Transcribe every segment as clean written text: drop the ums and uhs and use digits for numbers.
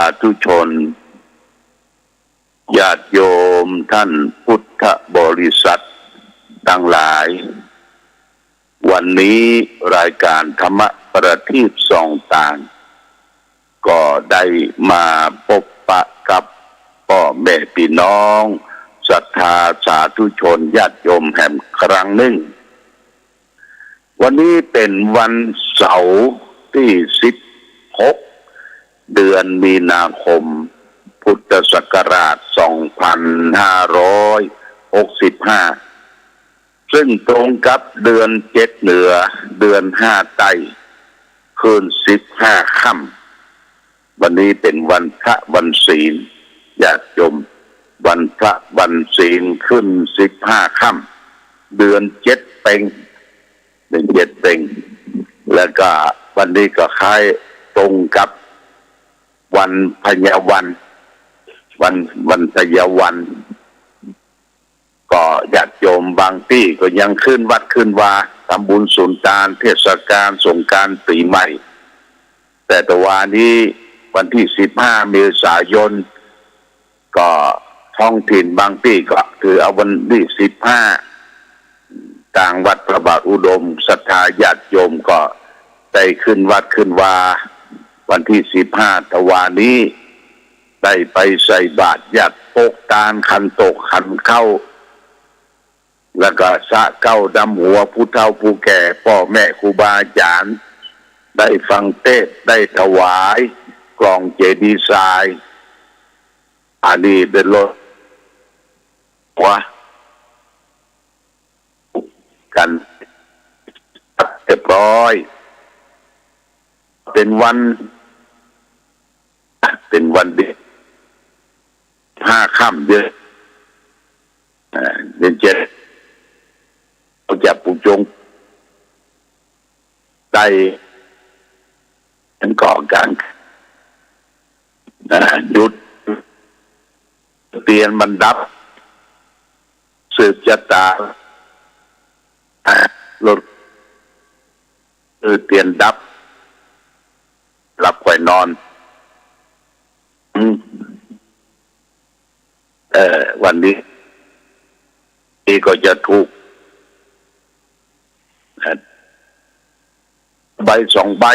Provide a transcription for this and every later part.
าธุชนญาติโยมท่านพุทธบริษัททั้งหลายวันนี้รายการธรรมประทีปส่องต่างก็ได้มาพบปะกับพ่อแม่พี่น้องศรัทธาสาธุชนญาติโยมแห่งครั้งหนึ่งวันนี้เป็นวันเสาร์ที่16เดือนมีนาคมพุทธศักราช2565ซึ่งตรงกับเดือน7เหนือเดือน5ใต้คืน15ค่ำวันนี้เป็นวันพระวันศีลญาติโยมวันพระวันศีลขึ้น15ค่ำเดือน7เพ็งแล้วก็วันนี้ก็คล้ายตรงกับวันพญาวันพญาวันก็ญาติโยมบางที่ก็ยังขึ้นวัดขึ้นวาทำบุญสุนทานเทศกาลสงกรานต์ปีใหม่แต่วันนี้วันที่15เมษายนก็ท้องถิ่นบางที่ก็คือเอาวันที่15ต่างวัดพระบาทอุดมศรัทธาญาติโยมก็ได้ขึ้นวัดขึ้นวาวันที่15ตะวันนี้ได้ไปใส่บาตรญาติโปกตาลขันโตกขันเข้าแล้วก็สะเก้าดำหัวผู้เฒ่าผู้แก่พ่อแม่ครูบาอาจารย์ได้ฟังเทศน์ได้ถวายกล่องเจดีย์ทรายอันนี้เป็นรถวะกันเรียบร้อยเป็นวันเด็ก5ค่ำเดือน7เราจะปูจงได้ทั้งก่อการหยุดเตียนบรรดับสืบชะตารถเตียนดับหลับค่อยนอนวันนี้ก็จะถูกใบ2ใบ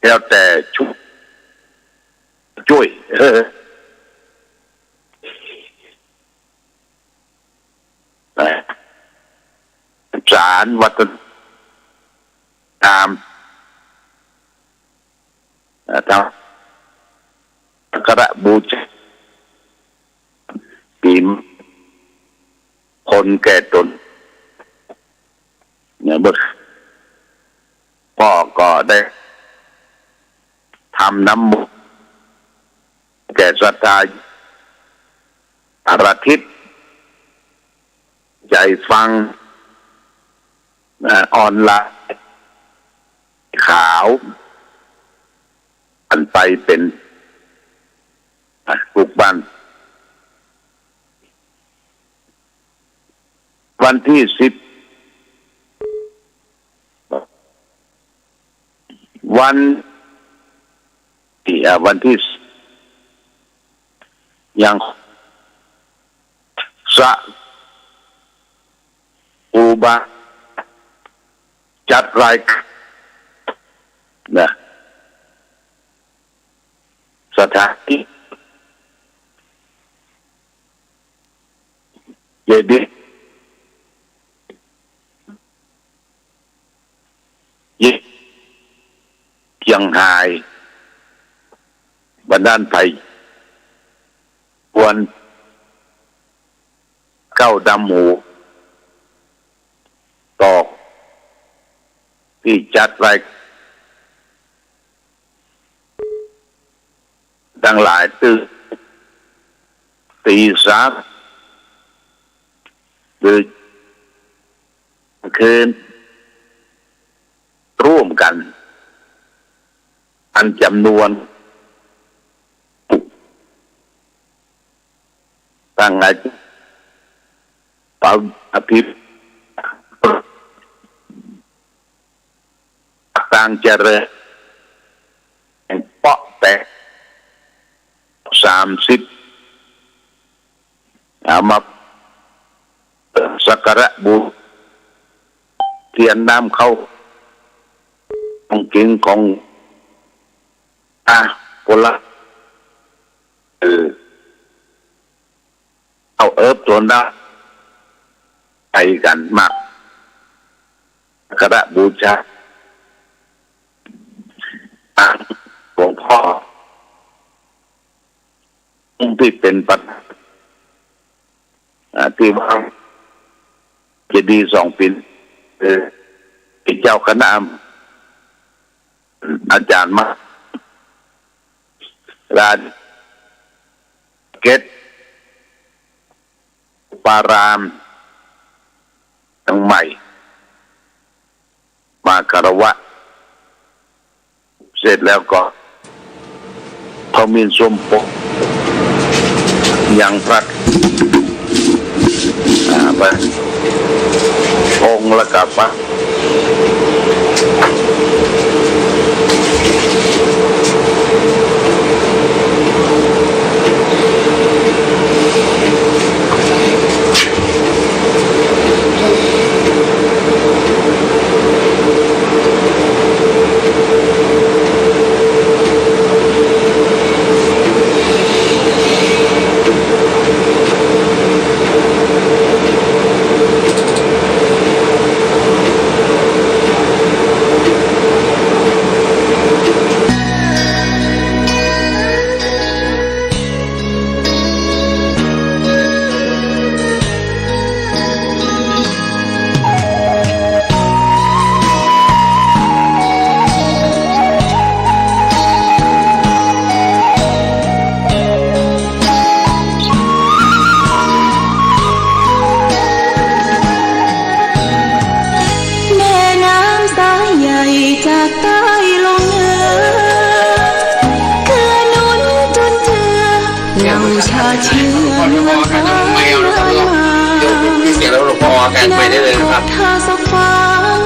แล้วแต่ช่วยศาลวัฒนธรรมกระบูชาปีมคนแก่ตนเนี่ยเมื่อพ่อก็ได้ทำน้ำมุกแก่ศรัทธาอาราธิตใจฟังออนไลน์ขาวอันไปเป็นปลูกบ้านวันที่10วันที่ยังสะอุบาจัดรายนะสถานที่เจดีย์ยังหายบันดาลไผ่ควรเก้าดำหมูตอกที่จัดไว้ทั้งหลายตื่นตี3หรือคืนร่วมกันอันจำนวนตั้งไงเป่าอภิษต่างเจริญเปาะแตก 30เอามาสักการะบูเทียนน้ำเข้าของกินของผลละเอาตัวน้าไปกันมากสักการะบูชาหลวงพ่อที่เป็นปัจที่ว่าจะดี2 ปีเป็นเจ้าคณะอาจารย์มาราชเกตปารามทั้งใหม่มาคารวะเสร็จแล้วก็เขามีสมปกยังพระองค์ละกับพระจากใต้ลงเหนือเกื้อหนุนจุนเจือเหล่าชาเชื้อเมืองฟ้าเมืองมาทาสฟัง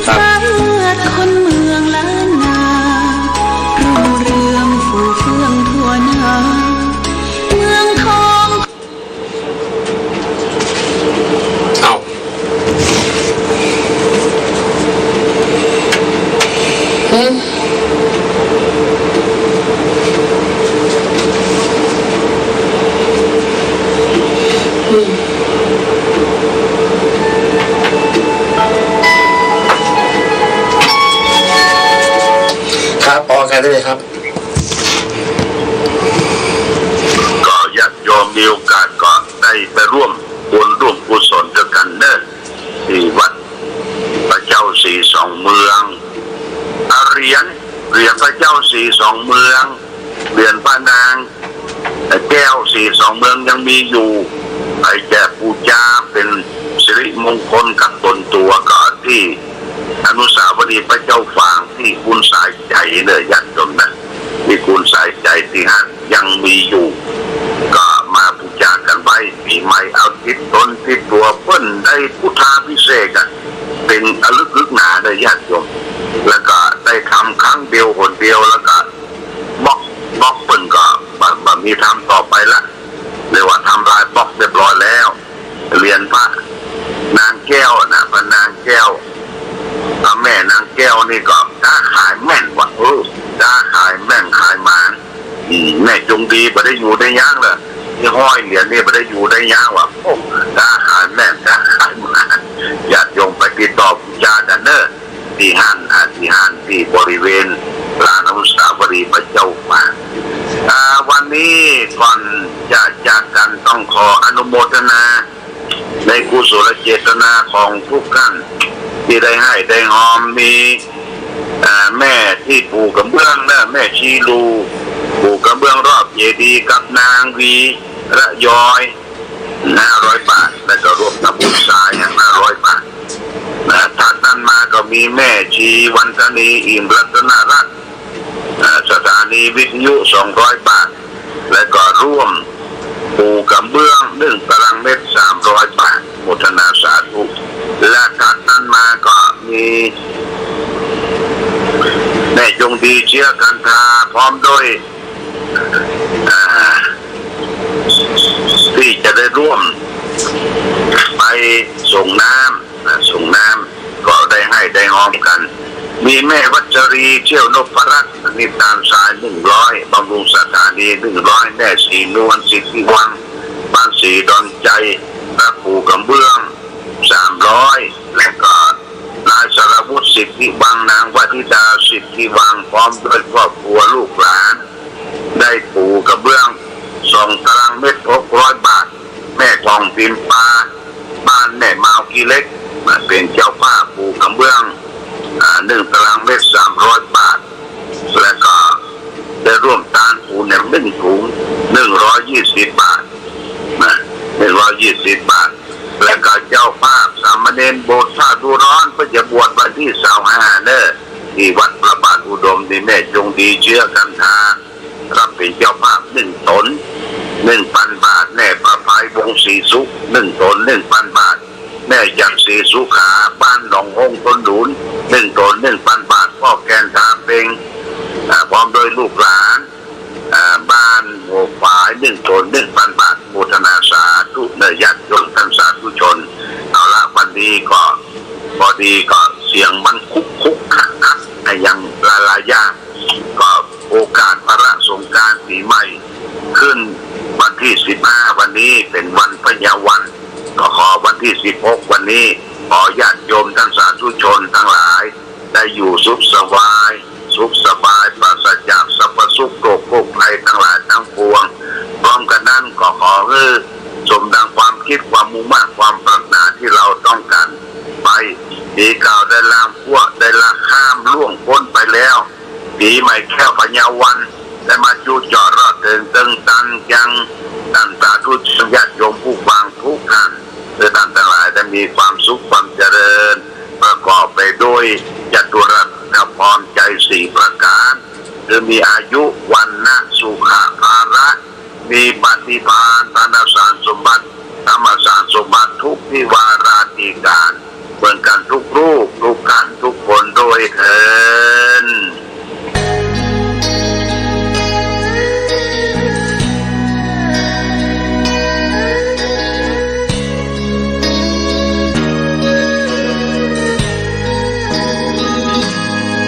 สายเลือดคนเมืองล้านนารุ่งเรืองฟูเฟื่องทั่วหน้าเมืองทองครับออกกันได้เลยครับก็ญาติโยมมีโอกาสก็ได้ไปร่วมบุญร่วมกุศลกันเด้อที่วัดพระเจ้าสีสองเมืองเหรียญพระเจ้าสีสองเมืองเหรียญพระนางแก้วสีสองเมืองยังมีอยู่ไอ้แก่ปูจาเป็นสิริมงคลกับตนตัวก็ที่อนุสาวรีย์พระเจ้าฝางที่คุณสายใจเลยญาติโยมนะที่คุณสายใจที่นั่นยังมีอยู่ก็มาบูชากันไว้ปีใหม่เอาทิศตนทิศตัวเพิ่นได้พุทธาพิเศษกันเป็นอลึกหนาเลยญาติโยมแล้วก็ได้ทำครั้งเดียวคนเดียวแล้วก็บล็อกเพิ่นก็แบบมีทำต่อไปละเรียกว่าทำลายบล็อกเรียบร้อยแล้วเรียนพระนางแก้วนะพระนางแก้วแม่นางแก้วนี่ก็ค้าขายแม่นว่ะค้าขายแม่นขายหมานแม่จงดีไม่ได้อยู่ได้ย่างเลยที่ห้อยเหรียญนี่ไม่ได้อยู่ได้ย่างว่ะค้าขายแม่นค้าขายหมานญาติโยมไปติดต่อบูชากันเด้อที่ห้านที่บริเวณลานอนุสาวรีย์พระเจ้าฝางวันนี้ก่อนจะจากกันต้องขออนุโมทนาในกุศลเจตนาของทุกท่านที่ได้ให้ได้หอมมีแม่ที่ปลูกกระเบื้องนะแม่ชีลูปลูกกระเบื้องรอบเจดีย์กับนางวีระยอย500 บาทแล้วก็รวมทำบุญสาย500 บาทถ้าท่านมาก็มีแม่ชีวันธนีอิ่มรัตนรัตน์สถานีวิทยุ200 บาทและก็ร่วมปลูกกระเบื้อง1 ตารางเมตร300 บาทโมทนาสาธุและถ้าท่านมาก็มีแม่จงดีเชื้อกันทาพร้อมด้วย ที่จะได้ร่วมไปส่งน้ำก็ได้ให้ได้หอมกันมีแม่วัชรีเชี่ยวนพรัตน์นิตานสาย100บำรุงสถานี100แม่สีนวลสิทธิวังบ้านสีดอนใจพระปู่กำเบื้อง300และก็นายสรวุฒิสิทธิวังนางวัฒิดาสิทธิวังพร้อมด้วยครอบครัวลูกหลานได้ปู่กระเบื้อง2 ตารางเมตร600 บาทแม่กองพิมพ์ปลาบ้านแม่มาวกีเล็กเป็นเจ้าภาพปู่กระเบื้อง1 ตารางเมตร300 บาทและก็ได้ร่วมตานปูแหนม1 ถุง120 บาท120 บาทและก็เจ้าภาพสามเณรโบสถ์ท่าดูร้อนเพื่อจะบวชวันที่25ที่วัดพระบาทอุดมที่แม่จงดีเชื้อกันทารับเป็นเจ้าภาพ1 ตน 1,000 บาทแม่ประภัยวงศรีสุข1 ตน 1,000 บาทแม่จันทร์ศรีสุขาบ้านหนองหงต้นหนุน1 ตน 1,000 บาทพ่อแกนทาเป็งพร้อมโดยลูกหลานบ้านหัวฝาย1 ตน 1,000 บาทโมทนาสาธุเนยญาติโยมท่านสาธุชนเอาละวันนี้ก็พอดีก็เสียงมันคุกคักยังลายย่างก็โอกาสพระสงกรานต์ปีใหม่ขึ้นวันที่15วันนี้เป็นวันพญาวันก็ขอวันที่16วันนี้ขอญาติโยมท่านสาธุชนทั้งหลายได้อยู่สุขสบายปราศจากสรรพสุขโรคโรคภัยทั้งหลายทั้งปวงพร้อมกันนั้นก็ขอให้สมดังความคิดความมุ่งมั่นความปรารถนาที่เราต้องการไปปีเก่าได้ลามพวกได้ละข้ามล่วงพ้นไปแล้วปีใหม่แค่พญาวันได้มาจูจอดรอดเดินตึงตันยังท่านสาธุชนญาติโยมผู้ฟังทุกท่านโดยท่านทั้งหลายได้มีความสุขความเจริญประกอบไปด้วยจตุรัสพรใจ4 ประการคือมีอายุวันนะสุขภาระมีปฏิภาณธนสารสมบัติธรรมสารสมบัติทุกที่วาราธิการเหมือนกันทุกรู